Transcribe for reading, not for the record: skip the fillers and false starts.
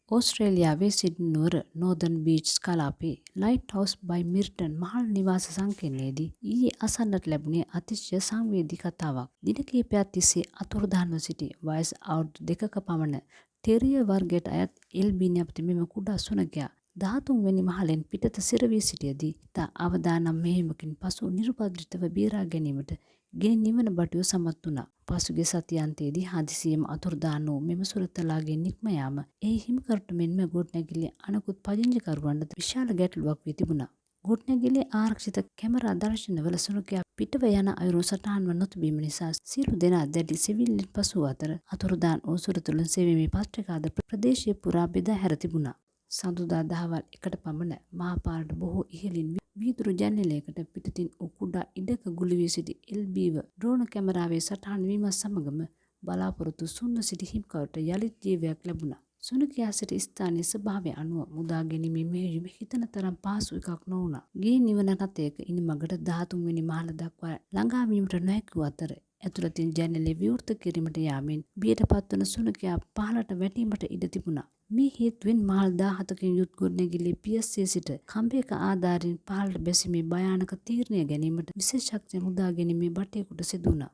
ඕස්ට්‍රේලියාවේ Sydney නුවර නෝර්දන් beach කලාපේ light house බයි Milton මහල් නිවාස සංකීර්ණයේදී ඊයේ අසන්නට ලැබුණේ අතිශය සංවේදී කතාවක්. දින කිහිපයක් තිස්සේ අතුරුදහන්ව සිටි වයස අවුරුදු 2ක පමණ ටෙරියර් වර්ගයට අයත් එල්බී නැමැති මෙම කුඩා සුනඛයා 13 වෙනි මහලෙන් පිටත සිරවී සිටියදී ඉතා අවදානම් මෙහෙයුමකින් පසු නිරුපද්‍රිතව බේරා ගැනීමට ගෙන නිවන බටුව සමත් වුණා. පසුගිය සතියාන්තයේදී හදිසියෙම අතුරුදහන් වූ මෙම සුරතලාගේ නික්ම යාම එහි හිමිකරුට මෙන්ම ගොඩනැගිල්ලේ අනෙකුත් පදිංචිකරුවන්ට විශාල ගැටලුවක් වී තිබුණා. ගොඩනැගිල්ලේ ආරක්ෂිත කැමරා දර්ශනවල සුනඛයා පිටව යන අයුරු සටහන්ව නොතිබීම නිසා සියලු දෙනා දැඩි සෙවිල්ලෙන් පසු වූ අතර අතුරුදහන් වූ සුරතලුන් සෙවීමේ පත්‍රිකාද ප්‍රදේශය පුරා බෙදා හැර තිබුණා. සඳුදා දහවල් 1ට පමණ මහපාරට බොහෝ ඉහළින් වීදුරු ජன்னලයකට පිටතින් වූ කුඩා ඉඩක ගුලි වී සිටි එල්බීව ඩ්‍රෝන කැමරාවේ සටහන් වීමත් සමගම බලාපොරොත්තු සුන්ව සිටි හිමිකරුට යළිත් ජීවයක් ලැබුණා. සුනඛයා සිටි ස්ථානයේ ස්වභාවය අනුව මුදා ගැනීමේ මෙහෙයුම හිතන තරම් පහසු එකක් නොවුණා. ගේ නිවන රථයක ඉන මගට 13 වෙනි මහල දක්වා ළඟා වීමට නොහැකි වූ අතර ඇතුළතින් ජன்னලය විවෘත කිරීමට යාමෙන් බියට පත්වන සුනඛයා පහළට වැටීමට ඉඩ තිබුණා. මේ හේතුවෙන් මහල් 17කින් යුත් ගොඩනැගිල්ලේ පියස්සේ සිට කම්බයක ආධාරයෙන් පහළට බැසීමේ භයානක තීරණය ගැනීමට විශේෂඥ මුදා ගැනීමේ බටයෙකුට සිදු වුණා.